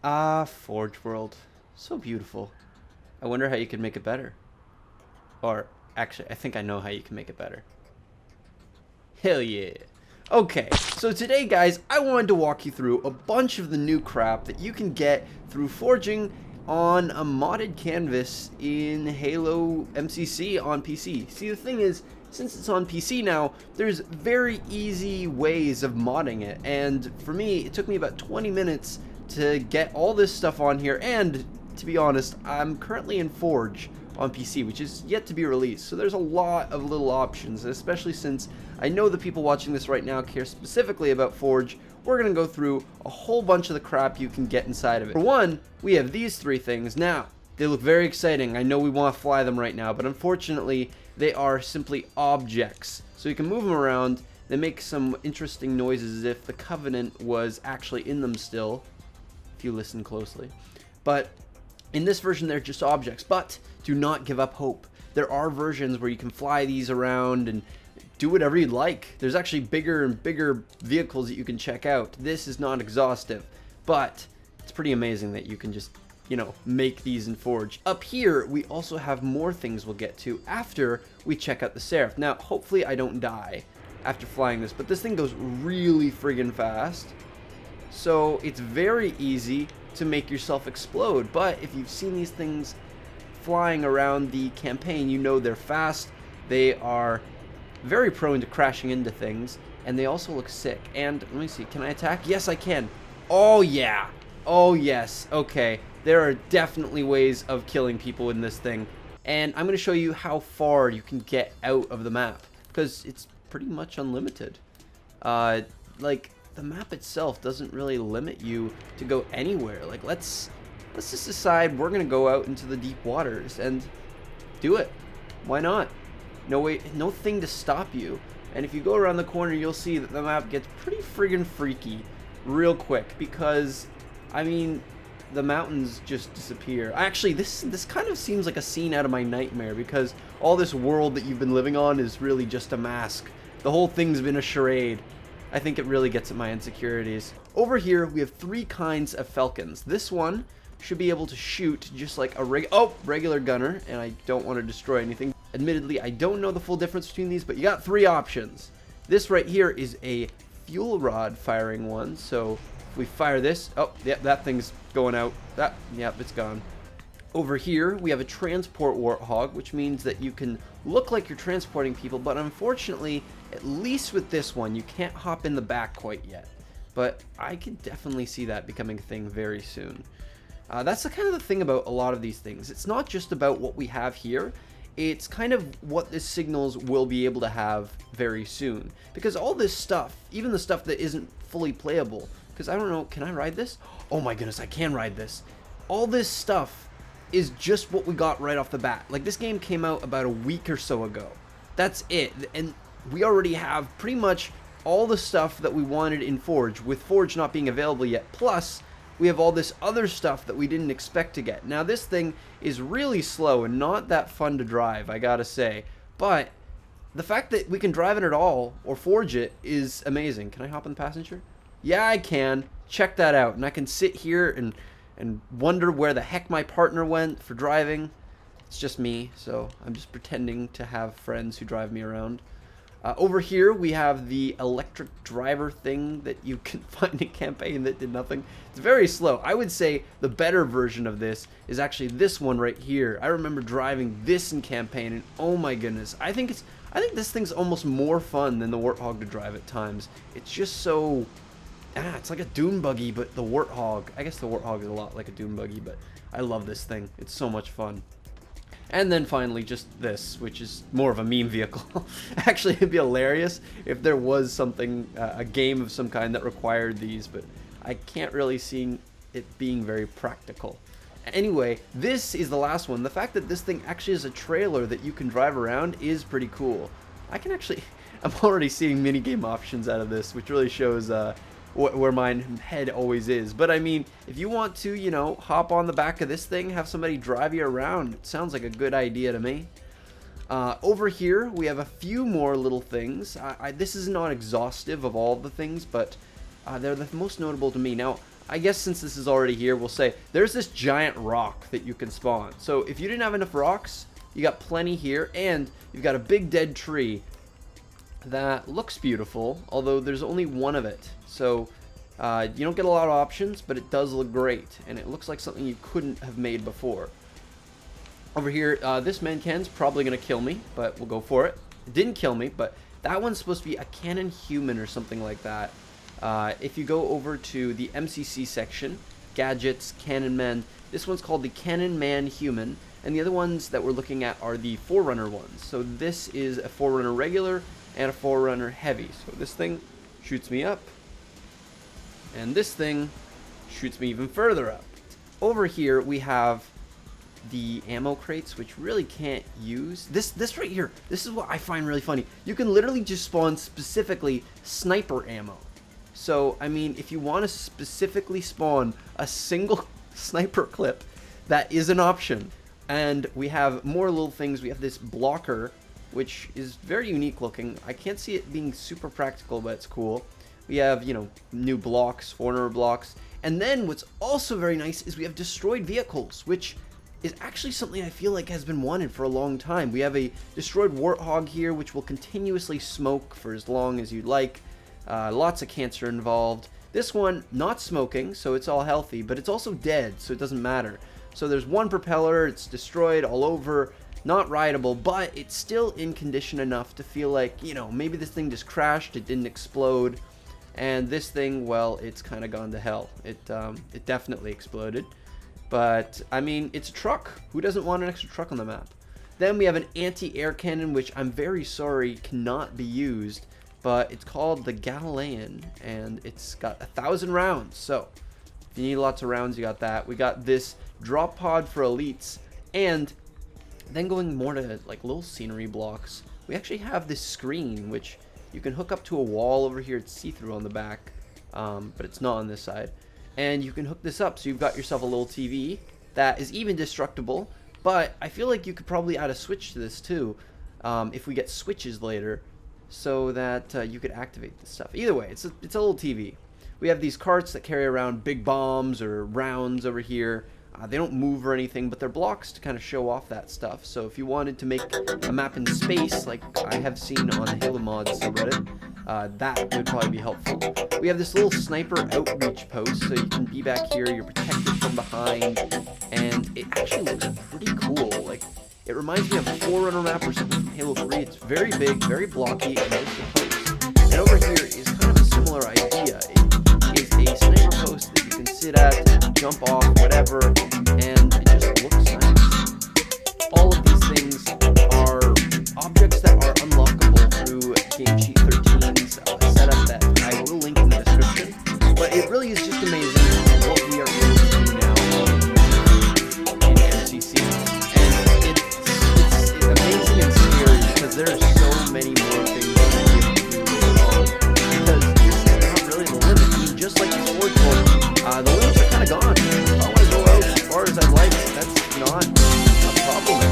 Ah, Forge World. So beautiful. I wonder how you could make it better. Or, actually, I think I know how you can make it better. Hell yeah. Okay, so today, guys, I wanted to walk you through a bunch of the new crap that you can get through forging on a modded canvas in Halo MCC on PC. See, the thing is, since it's on PC now, there's very easy ways of modding it, and for me, it took me about 20 minutes to get all this stuff on here, and to be honest, I'm currently in Forge on PC, which is yet to be released, so there's a lot of little options, especially since I know the people watching this right now care specifically about Forge. We're going to go through a whole bunch of the crap you can get inside of it. For one, we have these three things. Now, they look very exciting. I know we want to fly them right now, but unfortunately, they are simply objects. So you can move them around. They make some interesting noises as if the Covenant was actually in them still, if you listen closely. But in this version, they're just objects. But do not give up hope. There are versions where you can fly these around and do whatever you'd like. There's actually bigger and bigger vehicles that you can check out. This is not exhaustive, but it's pretty amazing that you can just, you know, make these in Forge. Up here, we also have more things we'll get to after we check out the Seraph. Now, hopefully I don't die after flying this, but this thing goes really friggin' fast. So it's very easy to make yourself explode. But if you've seen these things flying around the campaign, you know they're fast, they are very prone to crashing into things, and they also look sick. And let me see, can I attack? Yes, I can. Oh yeah. Oh yes. Okay, there are definitely ways of killing people in this thing, and I'm going to show you how far you can get out of the map, because it's pretty much unlimited. Like, the map itself doesn't really limit you to go anywhere. Like, let's just decide we're going to go out into the deep waters and do it. Why not? No way, no thing to stop you. And if you go around the corner, you'll see that the map gets pretty friggin' freaky real quick, because, I mean, the mountains just disappear. Actually, this kind of seems like a scene out of my nightmare, because all this world that you've been living on is really just a mask. The whole thing's been a charade. I think it really gets at my insecurities. Over here, we have three kinds of Falcons. This one should be able to shoot just like a regular gunner, and I don't want to destroy anything. Admittedly, I don't know the full difference between these, but you got three options. This right here is a fuel rod firing one, so if we fire this, oh, yep, that thing's going out. Yep, it's gone. Over here, we have a transport Warthog, which means that you can look like you're transporting people, but unfortunately, at least with this one, you can't hop in the back quite yet. But I could definitely see that becoming a thing very soon. That's the kind of the thing about a lot of these things. It's not just about what we have here. It's kind of what the signals will be able to have very soon. Because all this stuff, even the stuff that isn't fully playable, because I don't know, can I ride this? Oh my goodness, I can ride this. All this stuff is just what we got right off the bat. Like, this game came out about a week or so ago. That's it. And we already have pretty much all the stuff that we wanted in Forge, with Forge not being available yet. Plus, we have all this other stuff that we didn't expect to get. Now, this thing is really slow and not that fun to drive, I gotta say. But the fact that we can drive it at all, or forge it, is amazing. Can I hop on the passenger? Yeah, I can. Check that out. And I can sit here and wonder where the heck my partner went for driving. It's just me, so I'm just pretending to have friends who drive me around. Over here, we have the electric driver thing that you can find in campaign that did nothing. It's very slow. I would say the better version of this is actually this one right here. I remember driving this in campaign, and oh my goodness, I think this thing's almost more fun than the Warthog to drive at times. It's just so, it's like a dune buggy, but the Warthog. I guess the Warthog is a lot like a dune buggy, but I love this thing. It's so much fun. And then finally, just this, which is more of a meme vehicle. Actually, it'd be hilarious if there was something, a game of some kind that required these, but I can't really see it being very practical. Anyway, this is the last one. The fact that this thing actually has a trailer that you can drive around is pretty cool. I'm already seeing minigame options out of this, which really shows where my head always is. But I mean, if you want to, you know, hop on the back of this thing, have somebody drive you around, it sounds like a good idea to me. Over here, we have a few more little things. This is not exhaustive of all the things, but they're the most notable to me. Now, I guess since this is already here, we'll say there's this giant rock that you can spawn. So if you didn't have enough rocks, you got plenty here, and you've got a big dead tree that looks beautiful, although there's only one of it. So you don't get a lot of options, but it does look great, and it looks like something you couldn't have made before. Over here, this mancan's probably going to kill me, but we'll go for it. It didn't kill me, but that one's supposed to be a cannon human or something like that. If you go over to the MCC section, gadgets, cannon man, this one's called the cannon man human, and the other ones that we're looking at are the Forerunner ones. So this is a Forerunner regular and a Forerunner heavy. So this thing shoots me up, and this thing shoots me even further up. Over here we have the ammo crates, which really can't use. This right here, this is what I find really funny. You can literally just spawn specifically sniper ammo. So, I mean, if you want to specifically spawn a single sniper clip, that is an option. And we have more little things. We have this blocker, which is very unique looking. I can't see it being super practical, but it's cool. We have, you know, new blocks, Forerunner blocks. And then what's also very nice is we have destroyed vehicles, which is actually something I feel like has been wanted for a long time. We have a destroyed Warthog here, which will continuously smoke for as long as you'd like. Lots of cancer involved. This one, not smoking, so it's all healthy, but it's also dead, so it doesn't matter. So there's one propeller, it's destroyed all over, not rideable, but it's still in condition enough to feel like, you know, maybe this thing just crashed, it didn't explode. And this thing, well, it's kind of gone to hell. It definitely exploded. But, I mean, it's a truck. Who doesn't want an extra truck on the map? Then we have an anti-air cannon, which I'm very sorry cannot be used. But it's called the Galilean, and it's got 1,000 rounds. So, if you need lots of rounds, you got that. We got this drop pod for elites. And then going more to, like, little scenery blocks, we actually have this screen, which you can hook up to a wall over here. It's see-through on the back, but it's not on this side. And you can hook this up, so you've got yourself a little TV that is even destructible. But I feel like you could probably add a switch to this too, if we get switches later, so that you could activate this stuff. Either way, it's a little TV. We have these carts that carry around big bombs or rounds over here. They don't move or anything, but they're blocks to kind of show off that stuff. So if you wanted to make a map in space, like I have seen on the Halo Mods subreddit, that would probably be helpful. We have this little sniper outreach post, so you can be back here, you're protected from behind, and it actually looks pretty cool. Like, it reminds me of a Forerunner map or something from Halo 3. It's very big, very blocky, and there's the post. And over here is kind of a similar idea. It is a sniper post that you can sit at, jump off, whatever, and it just looks nice. All of these things are objects that are unlockable through Game Sheet 13's setup that I will link in the description. But it really is just amazing what we are able to do now in MCC. And it's amazing and scary because there are so many more things that we can do later on. Because this is not really the limit. I mean, just like the Forge World, the limits are kind of gone. If I want to go out as far as I'd like, that's not a problem.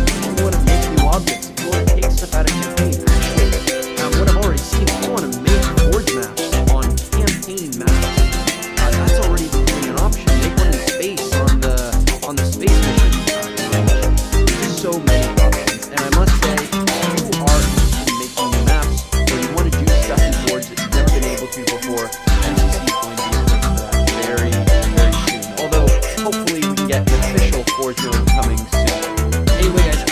If you want to make new objects, if you want to take stuff out of campaign, what I've already seen, if you want to make Forge maps on campaign maps, that's already becoming an option. Make one in space on the space mission. There's so many options, and I must say, if you are interested in making new maps, or you want to do stuff in Forge that you've never been able to before, MCC is going to be a place for that very, very soon. Although, hopefully we can get an official Forge mode coming soon. Anyway, guys,